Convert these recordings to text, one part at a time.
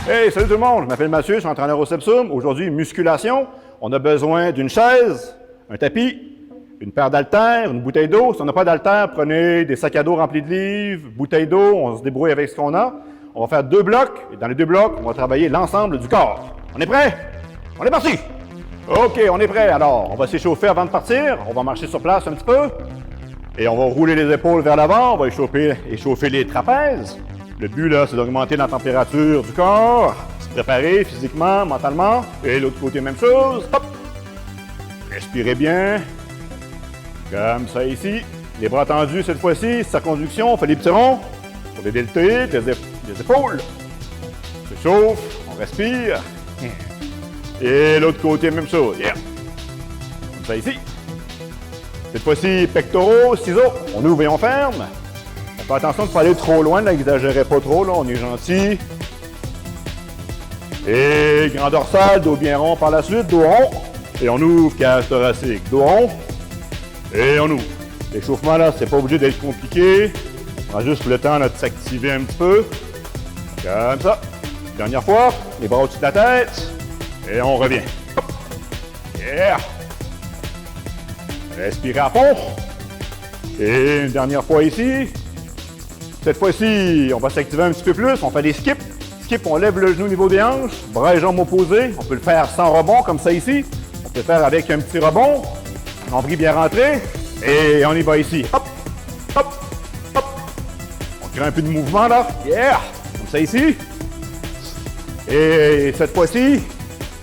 Hey, salut tout le monde, je m'appelle Mathieu, je suis entraîneur au Sepsum. Aujourd'hui, musculation. On a besoin d'une chaise, un tapis, une paire d'haltères, une bouteille d'eau. Si on n'a pas d'haltères, prenez des sacs à dos remplis de livres, bouteille d'eau, on se débrouille avec ce qu'on a. On va faire 2 blocs, et dans les 2 blocs, on va travailler l'ensemble du corps. On est prêt? On est parti! OK, on est prêt. Alors, on va s'échauffer avant de partir. On va marcher sur place un petit peu. Et on va rouler les épaules vers l'avant. On va échauffer les trapèzes. Le but, là, c'est d'augmenter la température du corps, se préparer physiquement, mentalement. Et l'autre côté, même chose. Hop! Respirez bien. Comme ça ici. Les bras tendus cette fois-ci. Circonduction, on fait des petits ronds. Pour les deltoïdes, les épaules. On s'échauffe, on respire. Et l'autre côté, même chose. Yeah. Comme ça ici. Cette fois-ci, pectoraux, ciseaux. On ouvre et on ferme. On fait attention de ne pas aller trop loin, n'exagérez pas trop, là, on est gentil. Et grand dorsal, dos bien rond par la suite, dos rond. Et on ouvre, cage thoracique, dos rond. Et on ouvre. L'échauffement, là, c'est pas obligé d'être compliqué. On prend juste le temps là, de s'activer un petit peu. Comme ça. Dernière fois, les bras au-dessus de la tête. Et on revient. Hop. Yeah! Respirez à fond. Et une dernière fois ici. Cette fois-ci, on va s'activer un petit peu plus. On fait des skips. Skip, on lève le genou au niveau des hanches. Bras et jambes opposés. On peut le faire sans rebond, comme ça ici. On peut le faire avec un petit rebond. Nombril bien rentré. Et on y va ici. Hop, hop, hop. On crée un peu de mouvement, là. Yeah! Comme ça ici. Et cette fois-ci,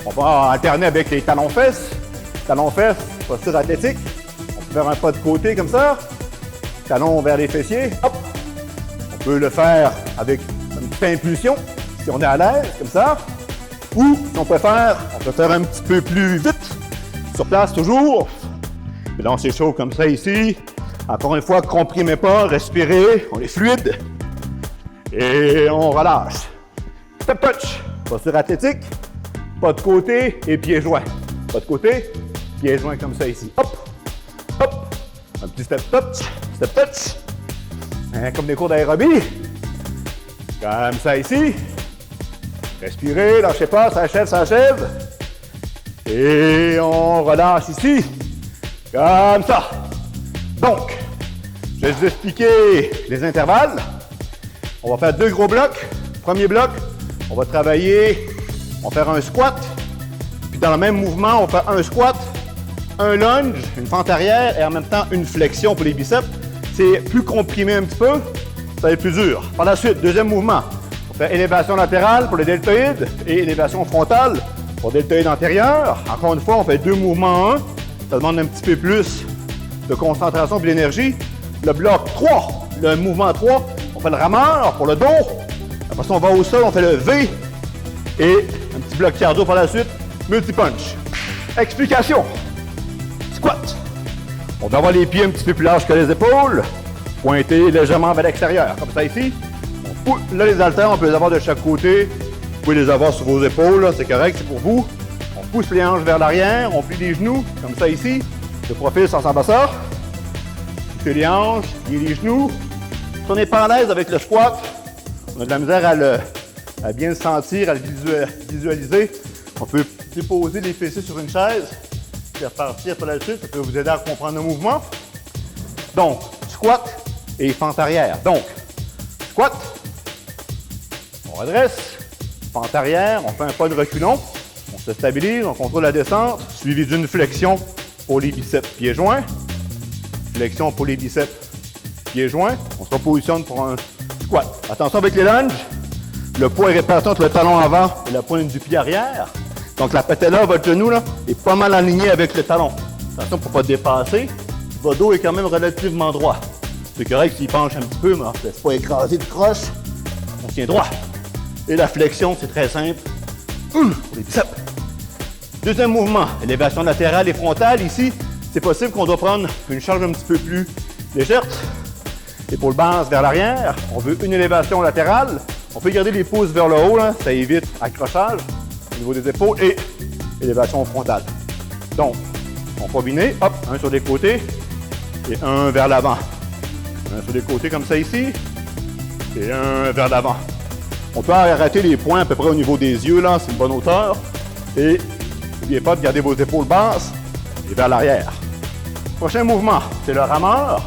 on va alterner avec les talons-fesses. Talons-fesses, posture athlétique. On peut faire un pas de côté comme ça. Talons vers les fessiers. Hop! On peut le faire avec une petite impulsion, si on est à l'aise, comme ça. Ou, si on préfère, on peut faire un petit peu plus vite. Sur place, toujours. Et là, on s'échauffe comme ça ici. Encore une fois, comprimez pas, respirez. On est fluide. Et on relâche. Step touch. Posture athlétique. Pas de côté et pieds joints. Pas de côté, pieds joints comme ça ici. Hop, hop. Un petit step touch, step touch. Hein, comme des cours d'aérobie. Comme ça ici. Respirez, lâchez pas, ça achève, ça achève. Et on relâche ici. Comme ça. Donc, je vais vous expliquer les intervalles. On va faire 2 gros blocs. Premier bloc, on va travailler, on va faire un squat. Puis dans le même mouvement, on va faire un squat, un lunge, une fente arrière et en même temps une flexion pour les biceps. C'est plus comprimé un petit peu, ça va être plus dur. Par la suite, deuxième mouvement, on fait élévation latérale pour les deltoïdes et élévation frontale pour les deltoïdes antérieurs. Encore une fois, on fait 2 mouvements en 1. Ça demande un petit peu plus de concentration et d'énergie. Le bloc 3, le mouvement 3, on fait le rameur pour le dos. Après ça, on va au sol, on fait le V et un petit bloc cardio par la suite, multi-punch. Explication. Squat. On va avoir les pieds un petit peu plus larges que les épaules, pointés légèrement vers l'extérieur, comme ça ici. Là, les haltères, on peut les avoir de chaque côté. Vous pouvez les avoir sur vos épaules, c'est correct, c'est pour vous. On pousse les hanches vers l'arrière, on plie les genoux, comme ça ici. Le profil, ça ressemble à ça. Poussez les hanches, pliez les genoux. Si on n'est pas à l'aise avec le squat, on a de la misère à bien le sentir, à le visualiser. On peut déposer les fessiers sur une chaise, puis repartir par la suite. Ça peut vous aider à comprendre le mouvement. Donc, squat et fente arrière. Donc, squat, on redresse, fente arrière, on fait un pas de reculon, on se stabilise, on contrôle la descente, suivi d'une flexion pour les biceps pieds joints. Flexion pour les biceps pieds joints. On se repositionne pour un squat. Attention avec les lunges. Le poids est réparti entre le talon avant et la pointe du pied arrière. Donc la patella, votre genou, là, est pas mal aligné avec le talon. Attention pour ne pas dépasser. Votre dos est quand même relativement droit. C'est correct s'il penche un petit peu, mais ne laisse pas écraser de croche. On tient droit. Et la flexion, c'est très simple. Pour les biceps. Deuxième mouvement, élévation latérale et frontale. Ici, c'est possible qu'on doit prendre une charge un petit peu plus légère. Épaule basse vers l'arrière. On veut une élévation latérale. On peut garder les pouces vers le haut, là. Ça évite accrochage au niveau des épaules et élévation frontale. Donc, on combine, hop, un sur les côtés et un vers l'avant. Un sur les côtés comme ça ici et un vers l'avant. On peut arrêter les poings à peu près au niveau des yeux, là, c'est une bonne hauteur. Et n'oubliez pas de garder vos épaules basses et vers l'arrière. Prochain mouvement, c'est le rameur.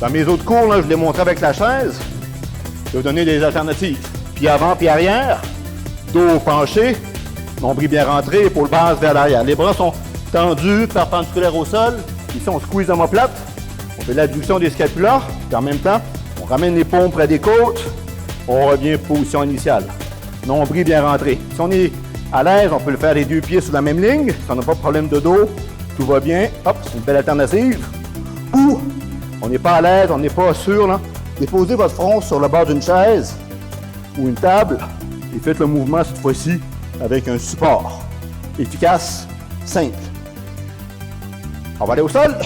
Dans mes autres cours, là, je l'ai montré avec la chaise. Je vais vous donner des alternatives. Pied avant, pied arrière. Dos penché. Nombril bien rentré, épaules basses vers l'arrière. Les bras sont tendus, perpendiculaires au sol. Ici, on squeeze l'omoplate. On fait l'adduction des scapulas. Puis en même temps, on ramène les paumes près des côtes. On revient position initiale. Nombril bien rentré. Si on est à l'aise, on peut le faire les deux pieds sur la même ligne. Si on n'a pas de problème de dos, tout va bien. Hop, c'est une belle alternative. Ou on n'est pas à l'aise, on n'est pas sûr, là. Déposez votre front sur le bord d'une chaise ou une table et faites le mouvement cette fois-ci avec un support. Efficace, simple. On va aller au sol.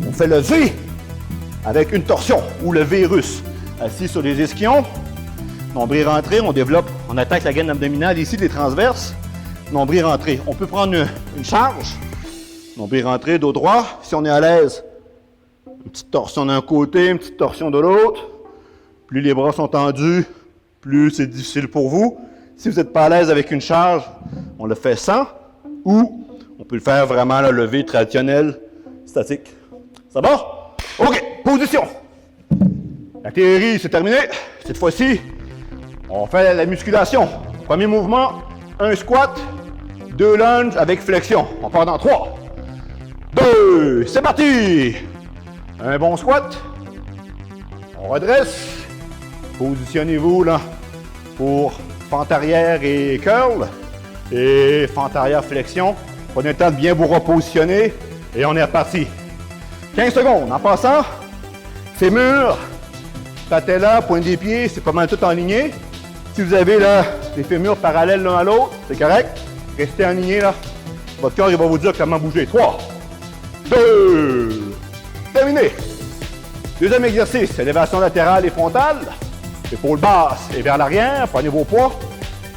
On fait le V avec une torsion ou le V russe. Assis sur les ischions. Nombril rentré, on développe, on attaque la gaine abdominale ici, les transverses. Nombril rentré. On peut prendre une charge. Nombril rentré, dos droit. Si on est à l'aise, une petite torsion d'un côté, une petite torsion de l'autre. Plus les bras sont tendus, plus c'est difficile pour vous. Si vous n'êtes pas à l'aise avec une charge, on le fait sans. Ou on peut le faire vraiment le lever traditionnel, statique. Ça va? OK, position. La théorie, c'est terminé. Cette fois-ci, on fait la musculation. Premier mouvement, un squat, 2 lunges avec flexion. On part dans 3, 2, c'est parti! Un bon squat. On redresse. Positionnez-vous là pour fente arrière et curl. Et fente arrière flexion. Prenez le temps de bien vous repositionner. Et on est reparti. 15 secondes. En passant, fémur, patella, pointe des pieds, c'est pas mal tout aligné. Si vous avez là les fémurs parallèles l'un à l'autre, c'est correct. Restez aligné là. Votre corps il va vous dire comment bouger. 3, 2, terminé. Deuxième exercice, élévation latérale et frontale. Épaules basses et vers l'arrière, prenez vos poids.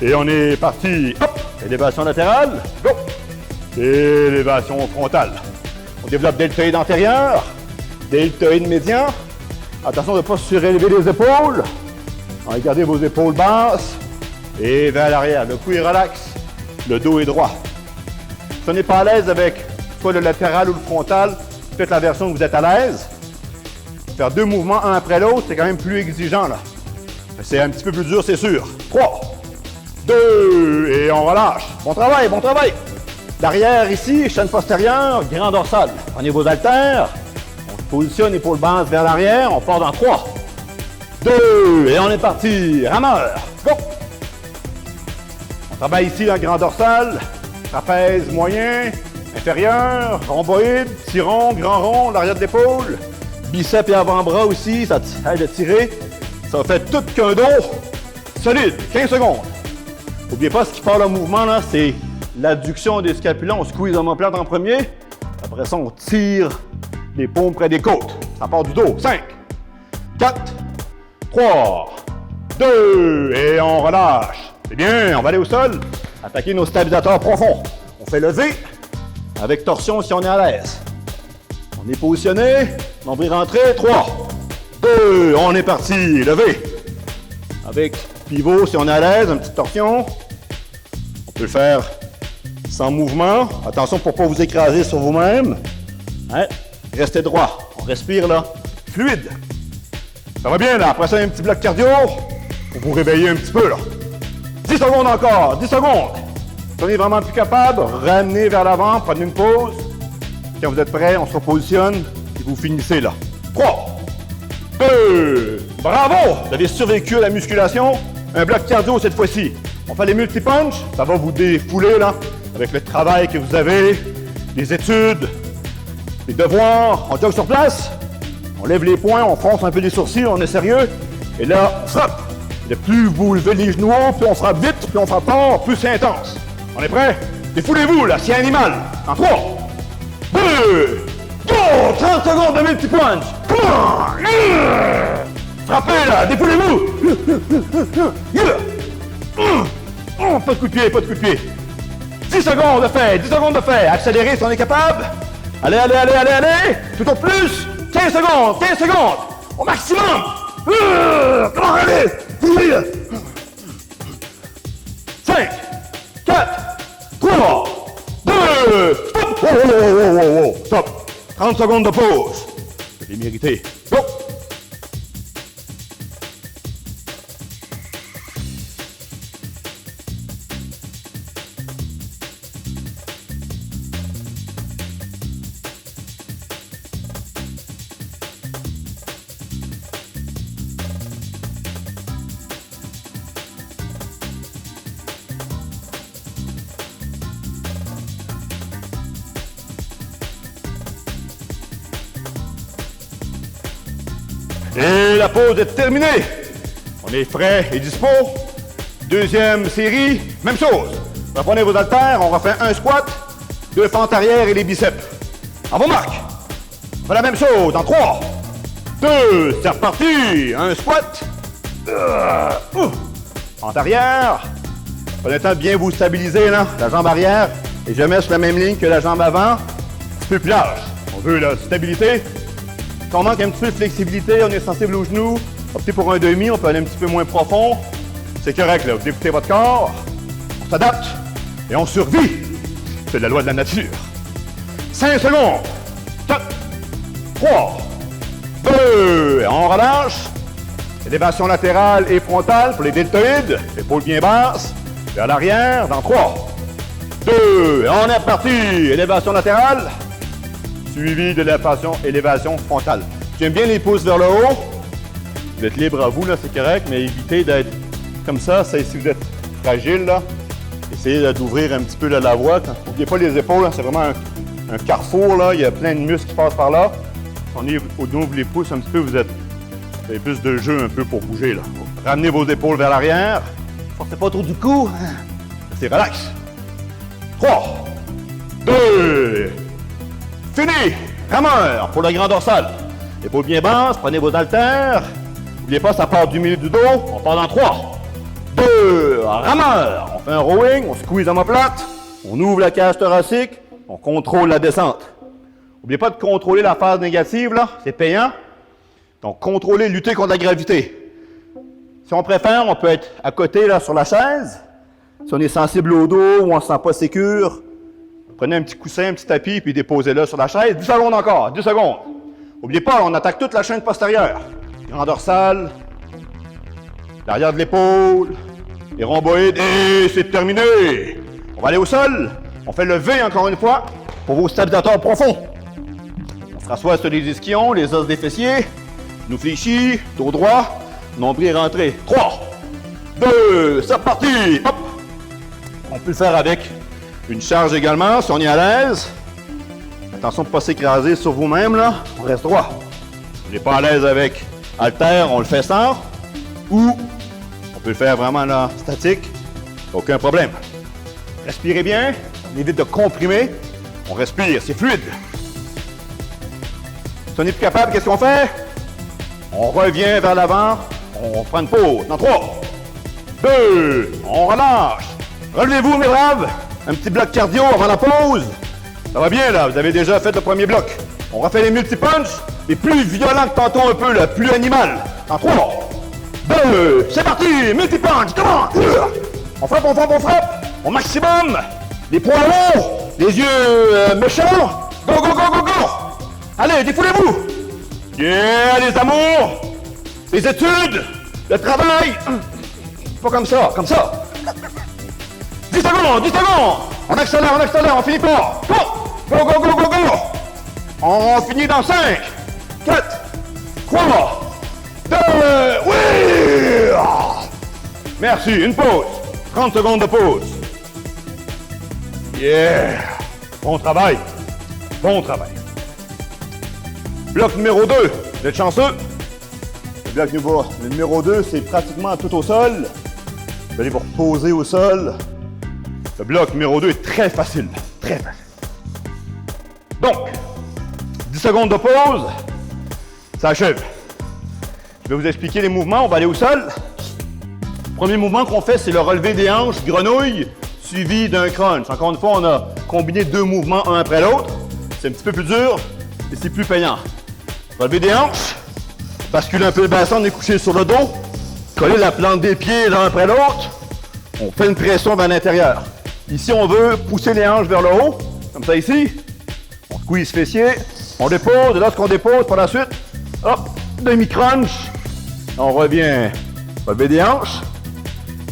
Et on est parti. Hop, élévation latérale, go. Élévation frontale. On développe deltoïde antérieur, deltoïde médian. Attention de ne pas surélever les épaules. Regardez vos épaules basses et vers l'arrière. Le cou est relax, le dos est droit. Si on n'est pas à l'aise avec soit le latéral ou le frontal, faites la version où vous êtes à l'aise. Faire 2 mouvements un après l'autre, c'est quand même plus exigeant là. C'est un petit peu plus dur, c'est sûr. 3, 2, et on relâche. Bon travail, bon travail. L'arrière ici, chaîne postérieure, grand dorsal. Prenez vos haltères. On se positionne, épaules basses vers l'arrière. On part dans 3, 2, et on est parti. Rameur, go. On travaille ici un grand dorsal, trapèze moyen, inférieur, rhomboïde, petit rond, grand rond, l'arrière de l'épaule. Biceps et avant-bras aussi, ça aide à tirer. Ça fait tout qu'un dos solide. 15 secondes. N'oubliez pas, ce qui part le mouvement, là, c'est l'adduction des scapulas. On squeeze l'omoplate en premier. Après ça, on tire les paumes près des côtes. Ça part du dos. 5, 4, 3, 2, et on relâche. C'est bien, on va aller au sol. Attaquer nos stabilisateurs profonds. On fait lever avec torsion si on est à l'aise. On est positionné. Nombril rentré. 3, 2, on est parti. Levé. Avec pivot si on est à l'aise, une petite torsion. On peut le faire sans mouvement. Attention pour ne pas vous écraser sur vous-même. Hein? Restez droit. On respire là. Fluide. Ça va bien là. Après ça, un petit bloc cardio pour vous réveiller un petit peu là. 10 secondes encore. 10 secondes. Si on est vraiment plus capable, ramenez vers l'avant, prenez une pause. Quand vous êtes prêts, on se repositionne et vous finissez là. 3, 2, bravo! Vous avez survécu à la musculation. Un bloc cardio cette fois-ci. On fait les multi-punch. Ça va vous défouler là, avec le travail que vous avez, les études, les devoirs. On jogue sur place. On lève les poings, on fronce un peu les sourcils, on est sérieux. Et là, on frappe. Et plus vous levez les genoux, plus on frappe vite, plus on frappe fort, plus c'est intense. On est prêts? Défoulez-vous là, c'est animal. En 3, 2, go! 30 secondes de multi-punch. Frappez là, défoulez-vous! Pas de coup de pied, pas de coup de pied. 10 secondes de fait, 10 secondes de fait. Accélérez si on est capable. Allez, allez, allez, allez, allez. Tout au plus. 15 secondes, 15 secondes. Au maximum. Allez, 30 secondes de pause. Je l'ai mérité. Go! Et la pause est terminée. On est frais et dispo. Deuxième série, même chose. Reprenez vos haltères, on refait un squat, 2 fentes arrière et les biceps. En vos marques. On fait la même chose en 3, 2, c'est reparti. Un squat. Fente arrière. Prenez le temps de bien vous stabiliser, là, la jambe arrière. Et jamais sur la même ligne que la jambe avant. Un petit peu plus large. On veut la stabilité. Si on manque un petit peu de flexibilité, on est sensible aux genoux, optez pour un demi, on peut aller un petit peu moins profond. C'est correct, là, vous écoutez votre corps, on s'adapte et on survit. C'est la loi de la nature. 5 secondes. 4, 3, 2, et on relâche. Élévation latérale et frontale pour les deltoïdes, épaules bien basses, vers l'arrière, dans 3, 2, et on est reparti. Élévation latérale. Suivi de élévation frontale. J'aime bien les pouces vers le haut. Vous êtes libre à vous, là, c'est correct, mais évitez d'être comme ça. Si vous êtes fragile, là, essayez d'ouvrir un petit peu la voie. N'oubliez pas les épaules, c'est vraiment un carrefour, là. Il y a plein de muscles qui passent par là. On ouvre les pouces un petit peu, vous avez plus de jeu un peu pour bouger, là. Ramenez vos épaules vers l'arrière. Forcez pas trop du cou. C'est relax. 3, 2, fini! Rameur pour le grand dorsal. Épaules bien basses, prenez vos haltères. N'oubliez pas, ça part du milieu du dos. On part dans 3, 2, rameur. On fait un rowing, on squeeze l'omoplate. On ouvre la cage thoracique. On contrôle la descente. N'oubliez pas de contrôler la phase négative, là. C'est payant. Donc, contrôler, lutter contre la gravité. Si on préfère, on peut être à côté, là, sur la chaise. Si on est sensible au dos ou on ne se sent pas sécure, prenez un petit coussin, un petit tapis, puis déposez-le sur la chaise. 10 secondes encore, 10 secondes. N'oubliez pas, on attaque toute la chaîne postérieure. Grand dorsal, l'arrière de l'épaule, les rhomboïdes, et c'est terminé. On va aller au sol. On fait le V encore une fois pour vos stabilisateurs profonds. On se rassoit sur les ischions, les os des fessiers. Nous fléchis, dos droit, nombril rentré. 3, 2, c'est reparti. Hop. On peut le faire avec une charge également, si on est à l'aise. Attention de ne pas s'écraser sur vous-même, là. On reste droit. Si on n'est pas à l'aise avec haltère, on le fait sans. Ou on peut le faire vraiment là, statique. Aucun problème. Respirez bien. On évite de comprimer. On respire, c'est fluide. Si on n'est plus capable, qu'est-ce qu'on fait? On revient vers l'avant. On prend une pause. Dans 3, 2, on relâche. Relevez-vous, mes braves. Un petit bloc cardio avant la pause. Ça va bien, là. Vous avez déjà fait le premier bloc. On refait les multi-punch, mais plus violent que tantôt un peu, là. Plus animal. En 3, 2, c'est parti. Multi-punch, comment? On frappe, on frappe, on frappe. Au maximum. Les poings hauts. Les yeux méchants. Go, go, go, go, go. Allez, défoulez-vous. Yeah, les amours. Les études. Le travail. Pas comme ça, comme ça. 10 secondes, 10 secondes! On accélère, on finit pas! Go! Go, go, go, go, go! On finit dans 5, 4, 3, 2, oui! Merci, une pause. 30 secondes de pause. Yeah! Bon travail. Bon travail. Bloc numéro 2. Vous êtes chanceux? Le bloc numéro 2, c'est pratiquement tout au sol. Vous allez vous reposer au sol. Le bloc numéro 2 est très facile. Très facile. Donc, 10 secondes de pause. Ça achève. Je vais vous expliquer les mouvements. On va aller au sol. Le premier mouvement qu'on fait, c'est le relevé des hanches, grenouille, suivi d'un crunch. Encore une fois, on a combiné 2 mouvements un après l'autre. C'est un petit peu plus dur, mais c'est plus payant. Relevé des hanches. Basculer un peu le bassin, on est couché sur le dos. Coller la plante des pieds l'un après l'autre. On fait une pression vers l'intérieur. Ici, on veut pousser les hanches vers le haut, comme ça ici. On squeeze fessier. On dépose, et lorsqu'on dépose, par la suite, hop, demi-crunch. On revient, relever des hanches.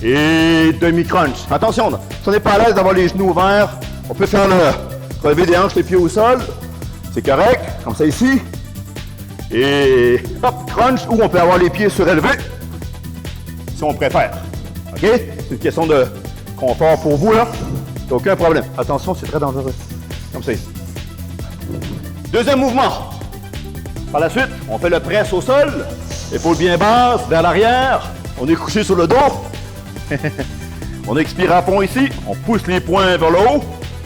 Et demi-crunch. Attention, si on n'est pas à l'aise d'avoir les genoux ouverts, on peut faire le relever des hanches, les pieds au sol. C'est correct, comme ça ici. Et hop, crunch, ou on peut avoir les pieds surélevés, si on préfère. OK? C'est une question de confort pour vous, là. Aucun problème. Attention, c'est très dangereux. Comme ça ici. Deuxième mouvement. Par la suite, on fait le press au sol. Épaules bien basses, vers l'arrière. On est couché sur le dos. On expire à fond ici. On pousse les poings vers le haut.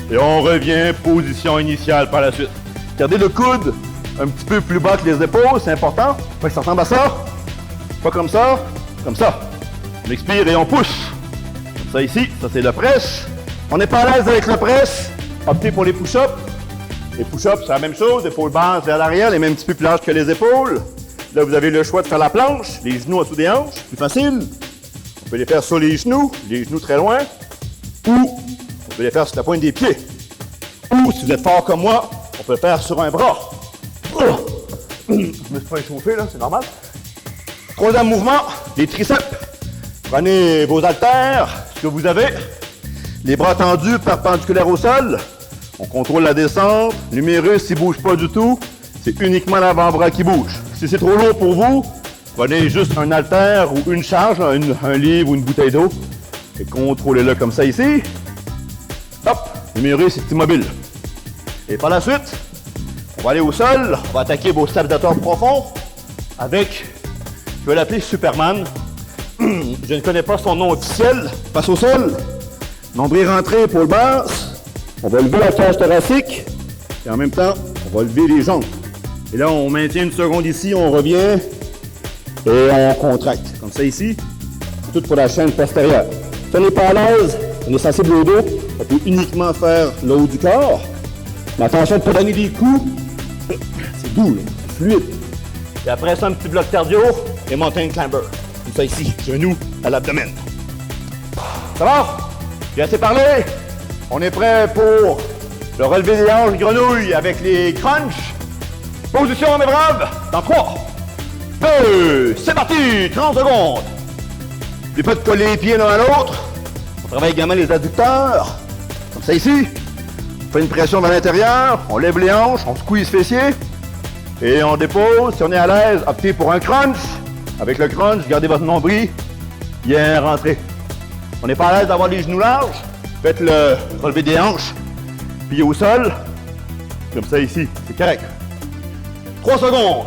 Et on revient position initiale par la suite. Gardez le coude un petit peu plus bas que les épaules, c'est important. Faut que ça ressemble à ça. Pas comme ça, comme ça. On expire et on pousse. Comme ça ici, ça c'est le press. On n'est pas à l'aise avec le press. Optez pour les push-ups. Les push-ups, c'est la même chose. Épaules basses vers l'arrière, les mêmes un petit peu plus larges que les épaules. Là, vous avez le choix de faire la planche, les genoux en dessous des hanches, plus facile. On peut les faire sur les genoux très loin. Ou on peut les faire sur la pointe des pieds. Ou, si vous êtes fort comme moi, on peut le faire sur un bras. Je me suis pas échauffé, là, c'est normal. Troisième mouvement, les triceps. Prenez vos haltères, ce que vous avez. Les bras tendus, perpendiculaires au sol. On contrôle la descente. L'humérus, il ne bouge pas du tout. C'est uniquement l'avant-bras qui bouge. Si c'est trop lourd pour vous, prenez juste un haltère ou une charge, un livre ou une bouteille d'eau. Et contrôlez-le comme ça ici. Hop, l'humérus est immobile. Et par la suite, on va aller au sol, on va attaquer vos stabilisateurs profonds avec, je vais l'appeler Superman. Je ne connais pas son nom officiel. Passe au sol, nombril rentré, épaule basse. On va lever la cage thoracique et en même temps, on va lever les jambes. Et là, on maintient une seconde ici, on revient et on contracte. Comme ça ici, tout pour la chaîne postérieure. Si on n'est pas à l'aise, on est sensible au dos, on peut uniquement faire le haut du corps. Mais attention de ne pas donner des coups. C'est doux, là, c'est fluide. Et après ça, un petit bloc cardio et mountain climber. Comme ça ici, genou à l'abdomen. Ça va? J'ai assez parlé? On est prêt pour le relevé des hanches grenouilles avec les crunchs. Position mes braves, dans 3, 2, c'est parti, 30 secondes. N'oubliez pas de coller les pieds l'un à l'autre. On travaille également les adducteurs. Comme ça ici. On fait une pression vers l'intérieur, on lève les hanches, on squeeze fessier et on dépose. Si on est à l'aise, optez pour un crunch. Avec le crunch, gardez votre nombril bien rentré. On n'est pas à l'aise d'avoir les genoux larges, faites le relevé des hanches, pieds au sol, comme ça ici, c'est correct. 3 secondes,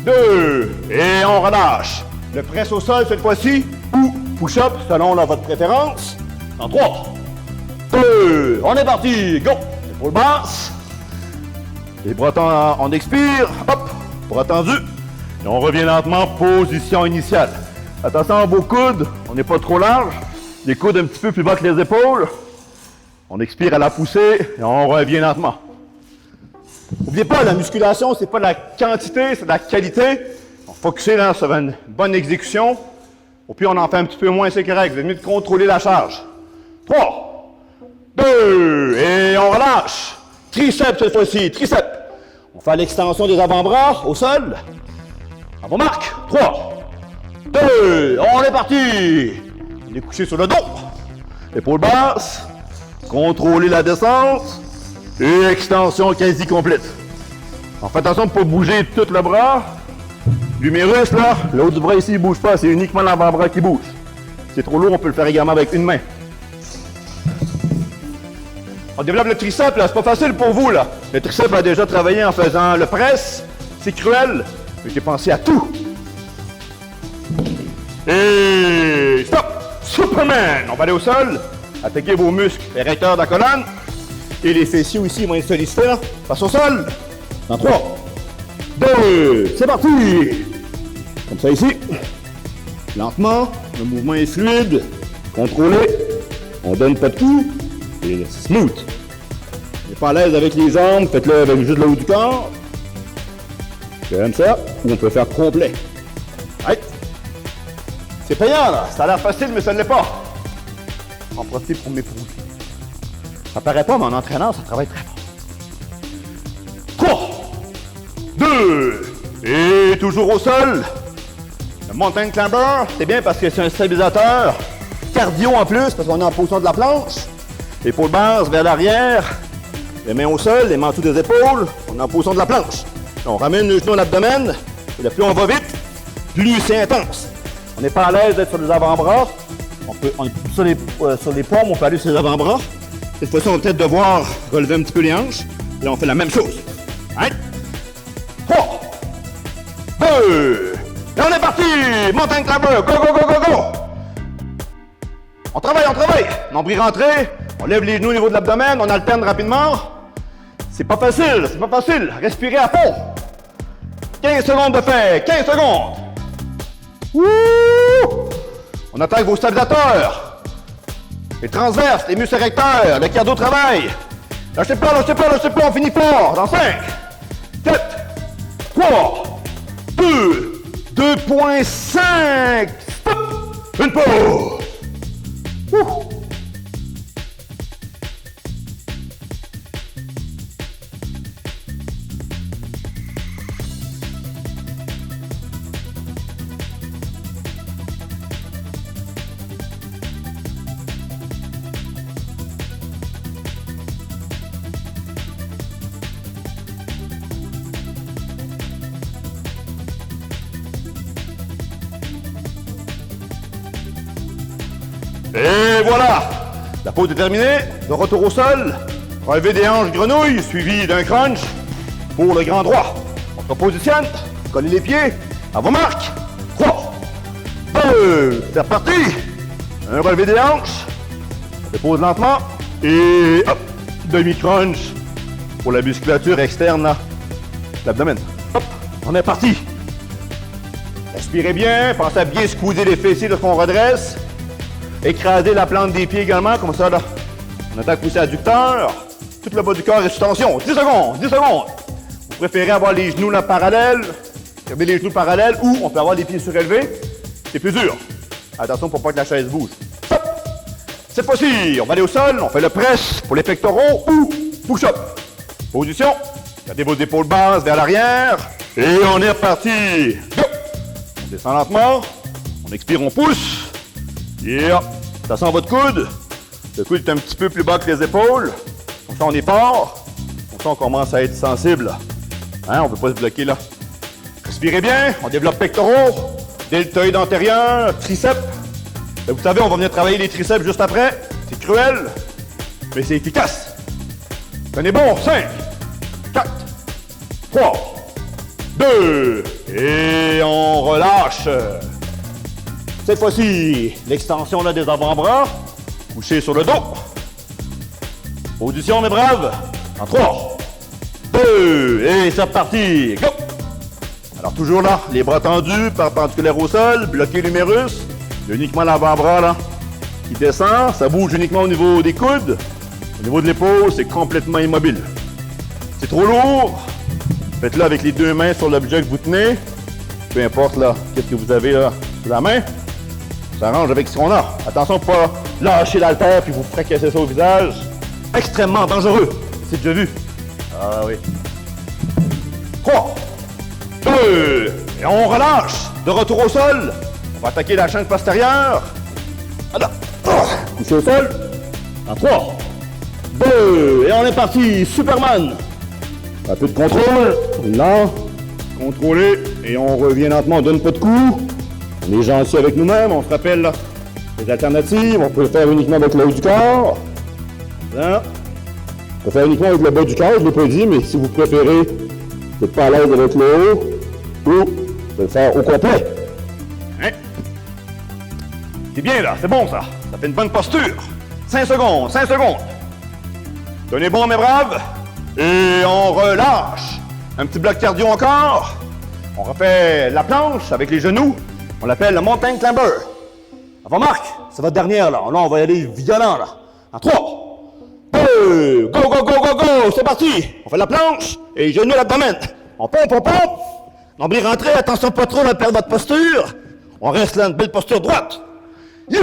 2, et on relâche. Le press au sol cette fois-ci, ou push-up selon votre préférence, en 3, 2, on est parti, go! Épaule basse, les bras tendus, on expire, hop, bras tendus, et on revient lentement, position initiale. Attention à vos coudes, on n'est pas trop large, les coudes un petit peu plus bas que les épaules. On expire à la poussée, et on revient lentement. N'oubliez pas, la musculation, c'est pas de la quantité, c'est de la qualité. On focuser là sur une bonne exécution. Au pire, on en fait un petit peu moins, c'est correct. Vous êtes mieux de contrôler la charge. 3, 2, et on relâche. Triceps cette fois-ci, triceps. On fait l'extension des avant-bras au sol. À vos marques. 3, 2, on est parti. On est couché sur le dos. Épaule basse. Contrôlez la descente. Et extension quasi complète. On fait attention de ne pas bouger tout le bras. L'humérus, là, le haut du bras ici, il ne bouge pas. C'est uniquement l'avant-bras qui bouge. Si c'est trop lourd, on peut le faire également avec une main. On développe le triceps, là. C'est pas facile pour vous, là. Le triceps a déjà travaillé en faisant le press. C'est cruel. Mais j'ai pensé à tout. Et stop! Superman! On va aller au sol. Attaquez vos muscles érecteurs de la colonne. Et les fessiers aussi vont être sollicités, là. Passe au sol. Dans 3, 2, c'est parti! Comme ça ici. Lentement, le mouvement est fluide, contrôlé. On donne pas de coups. Et c'est smooth. Vous n'êtes pas à l'aise avec les jambes, faites-le avec juste le haut du corps. Comme ça, ou on peut faire complet. Ouais. C'est payant, là. Ça a l'air facile, mais ça ne l'est pas. En profite pour m'éprouver. Ça paraît pas, mais en entraînant, ça travaille très fort. 3, 2. Et toujours au sol. Le mountain climber, c'est bien parce que c'est un stabilisateur. Cardio en plus, parce qu'on est en position de la planche. Épaules basses vers l'arrière. Les mains au sol, les mains en dessous des épaules. On est en position de la planche. On ramène le genou à l'abdomen. Et plus on va vite, plus c'est intense. On n'est pas à l'aise d'être sur les avant-bras. Sur les paumes, on peut aller sur les avant-bras. Cette fois-ci, on va peut-être devoir relever un petit peu les hanches. Là, on fait la même chose. 1, 3, 2, et on est parti! Mountain climber, go, go, go, go, go! On travaille, on travaille! Nombril rentré, on lève les genoux au niveau de l'abdomen, on alterne rapidement. C'est pas facile, c'est pas facile. Respirez à fond. 15 secondes de fait, 15 secondes. Wouh! On attaque vos stabilisateurs. Les transverses, les muscles érecteurs, le cardio travail. Lâchez pas, lâchez pas, lâchez pas, on finit fort. Dans 5, 4, 3, 2, 2.5. Stop! Une pause. Ouh. Et voilà! La pause est terminée. De retour au sol. Relevé des hanches grenouilles, suivi d'un crunch pour le grand droit. On se repositionne. Collez les pieds. À vos marques. 3, 2, c'est reparti. Un relevé des hanches. On dépose lentement. Et hop, demi-crunch pour la musculature externe là. L'abdomen. Hop, on est parti. Respirez bien. Pensez à bien squeezer les fessiers lorsqu'on redresse. Écraser la plante des pieds également, comme ça, là. On attaque poussée adducteur. Tout le bas du corps est sous tension. 10 secondes, 10 secondes. Vous préférez avoir les genoux là parallèles, garder les genoux parallèles, ou on peut avoir les pieds surélevés. C'est plus dur. Attention pour pas que la chaise bouge. Stop! Cette fois-ci, on va aller au sol, on fait le press pour les pectoraux ou push-up. Position. Gardez vos épaules basses vers l'arrière. Et on est reparti. Go! On descend lentement. On expire, on pousse. Yeah! Ça sent votre coude. Le coude est un petit peu plus bas que les épaules. Comme ça, on est fort. Comme ça, on commence à être sensible. Hein? On ne peut pas se bloquer là. Respirez bien. On développe pectoraux, deltoïde antérieur, triceps. Et vous savez, on va venir travailler les triceps juste après. C'est cruel, mais c'est efficace. Tenez bon. 5, 4, 3, 2, et on relâche. Cette fois-ci, l'extension là, des avant-bras, couché sur le dos. Position, mes braves. En 3, 2, et c'est reparti. Go! Alors, toujours là, les bras tendus, perpendiculaires au sol, bloqué l'humérus. Uniquement l'avant-bras là qui descend. Ça bouge uniquement au niveau des coudes. Au niveau de l'épaule, c'est complètement immobile. C'est trop lourd. Faites-le avec les deux mains sur l'objet que vous tenez. Peu importe là, qu'est-ce que vous avez là sur la main. Ça arrange avec ce qu'on a. Attention pour pas lâcher l'haltère puis vous fracasser ça au visage. Extrêmement dangereux. C'est déjà vu. Ah oui. 3, 2, et on relâche. De retour au sol. On va attaquer la chaîne postérieure. Voilà. Couché au sol. En 3, 2, et on est parti. Superman. Un peu de contrôle. Là. Contrôler. Et on revient lentement. On donne pas de coups. On est gentil avec nous-mêmes, on se rappelle là, les alternatives, on peut le faire uniquement avec le haut du corps. Là. On peut faire uniquement avec le bas du corps, je ne l'ai pas dit, mais si vous préférez, vous n'êtes pas à l'aise avec le haut, ou vous pouvez le faire au complet. Hein? C'est bien là, c'est bon ça. Ça fait une bonne posture. 5 secondes, 5 secondes. Tenez bon mes braves. Et on relâche. Un petit bloc cardio encore. On refait la planche avec les genoux. On l'appelle le mountain climber. Avant Marc, c'est votre dernière là. Là, on va y aller violent là. En 3, 2, go, go, go, go, go. C'est parti. On fait la planche et genoux à l'abdomen. On pompe, on pompe. Nombril rentré, attention pas trop à perdre votre posture. On reste là, une belle posture droite. Yeah.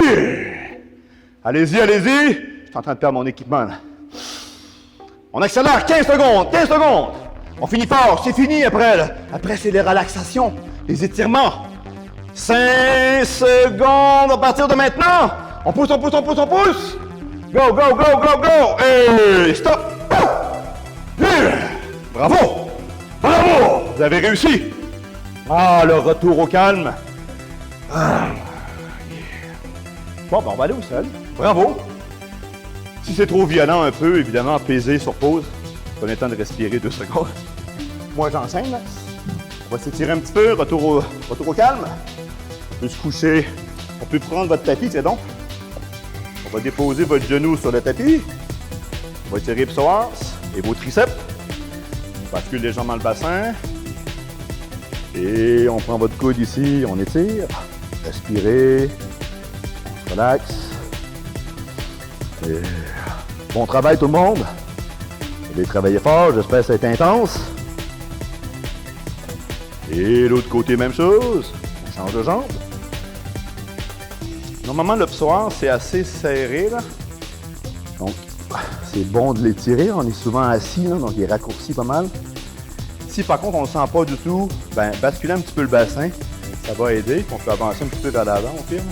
Allez-y, allez-y. Je suis en train de perdre mon équipement là. On accélère, 15 secondes, 15 secondes. On finit fort, c'est fini après. Là. Après, c'est les relaxations, les étirements. 5 secondes à partir de maintenant. On pousse, on pousse, on pousse, on pousse. Go, go, go, go, go. Et stop. Bravo. Bravo. Vous avez réussi. Ah, le retour au calme. Ah. Bon, ben on va aller au sol. Bravo. Si c'est trop violent un peu, évidemment, peser sur pause. Prenez le temps de respirer 2 secondes. Moi, j'enseigne, là. On va s'étirer un petit peu, retour au calme. On peut se coucher. On peut prendre votre tapis, c'est donc. On va déposer votre genou sur le tapis. On va étirer psoas et vos triceps. On bascule légèrement le bassin. Et on prend votre coude ici, on étire. Respirez. On se relaxe. Et bon travail tout le monde. Vous avez travaillé fort, j'espère que ça a été intense. Et l'autre côté, même chose. On change de jambe. Normalement, le psoas, c'est assez serré, là. Donc, c'est bon de l'étirer. On est souvent assis, là, donc il est raccourci pas mal. Si par contre, on ne le sent pas du tout, ben, basculer un petit peu le bassin, ça va aider. On peut avancer un petit peu vers l'avant, au pire.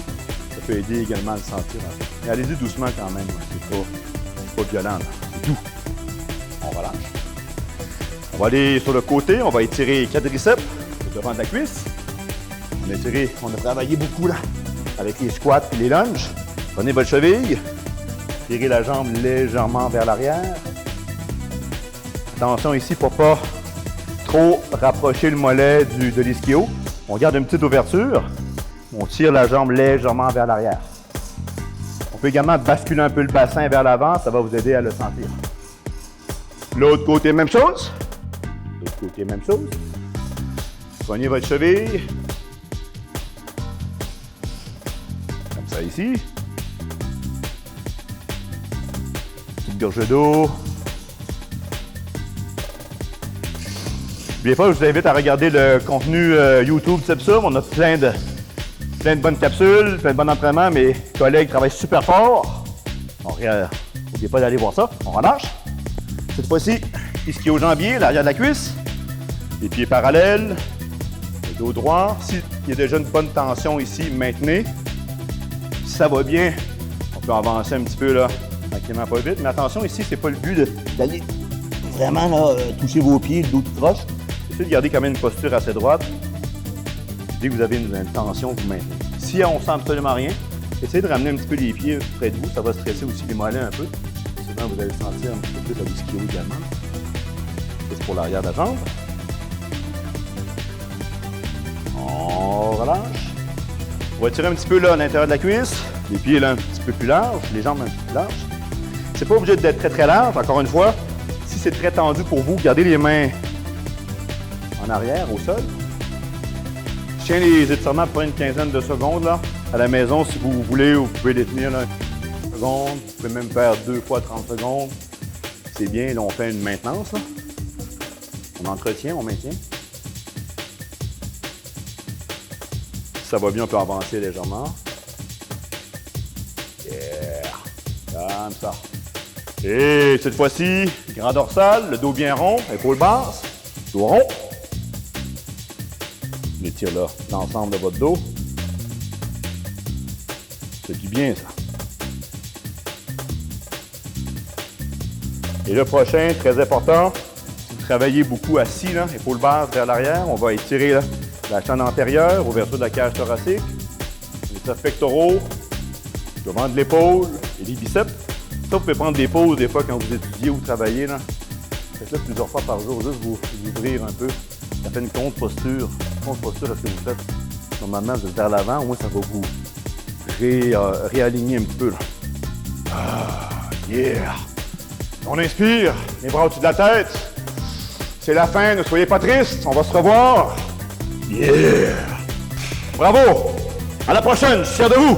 Ça peut aider également à le sentir. Mais allez-y doucement quand même. C'est pas violent, là. C'est doux. On relâche. On va aller sur le côté. On va étirer les quadriceps, le devant de la cuisse. On a travaillé beaucoup, là, avec les squats et les lunges. Prenez votre cheville. Tirez la jambe légèrement vers l'arrière. Attention ici pour pas trop rapprocher le mollet de l'ischio. On garde une petite ouverture. On tire la jambe légèrement vers l'arrière. On peut également basculer un peu le bassin vers l'avant. Ça va vous aider à le sentir. L'autre côté, même chose. L'autre côté, même chose. Prenez votre cheville. Comme ça ici. Petite gorgée d'eau. Des fois, je vous invite à regarder le contenu YouTube Sepsum. On a plein de bonnes capsules, plein de bons entraînements. Mes collègues travaillent super fort. N'oubliez pas d'aller voir ça. On relâche. Cette fois-ci, ischio-jambier, l'arrière de la cuisse. Les pieds parallèles. Le dos droit. S'il y a déjà une bonne tension ici, maintenez. Si ça va bien, on peut avancer un petit peu là, tranquillement, pas vite. Mais attention, ici, c'est pas le but d'aller vraiment là, toucher vos pieds, le dos tout croche. Essayez de garder quand même une posture assez droite. Dès que vous avez une tension, vous maintenez. Si on sent absolument rien, essayez de ramener un petit peu les pieds près de vous. Ça va stresser aussi les mollets un peu. Souvent, vous allez sentir un petit peu plus à l'ischio également. C'est pour l'arrière de la jambe. On relâche. On va tirer un petit peu là à l'intérieur de la cuisse. Les pieds là un petit peu plus larges, les jambes un petit peu plus larges. C'est pas obligé d'être très très large, encore une fois. Si c'est très tendu pour vous, gardez les mains en arrière, au sol. Je tiens les étirements pour une quinzaine de secondes là. À la maison, si vous voulez, vous pouvez les tenir là, 1 seconde. Vous pouvez même faire 2 fois 30 secondes. C'est bien, là on fait une maintenance. Là. On entretient, on maintient. Si ça va bien, on peut avancer légèrement. Yeah! Comme ça. Et cette fois-ci, grand dorsal, le dos bien rond, épaules basses, dos rond. On étire là l'ensemble de votre dos. C'est du bien ça. Et le prochain, très important, si vous travaillez beaucoup assis, là, épaules basses vers l'arrière, on va étirer là, la chaîne antérieure, ouverture de la cage thoracique, les triceps pectoraux, devant de l'épaule et les biceps. Ça, vous pouvez prendre des pauses des fois quand vous étudiez ou travaillez. Là. Faites-le plusieurs fois par jour, juste vous ouvrir un peu. Ça fait une contre-posture. Contre-posture à ce que vous faites. Normalement, vous êtes vers l'avant, au moins ça va vous réaligner un petit peu. Là. Ah, yeah! On inspire, les bras au-dessus de la tête. C'est la fin, ne soyez pas tristes, on va se revoir. Yeah! Bravo! À la prochaine, je suis fier de vous!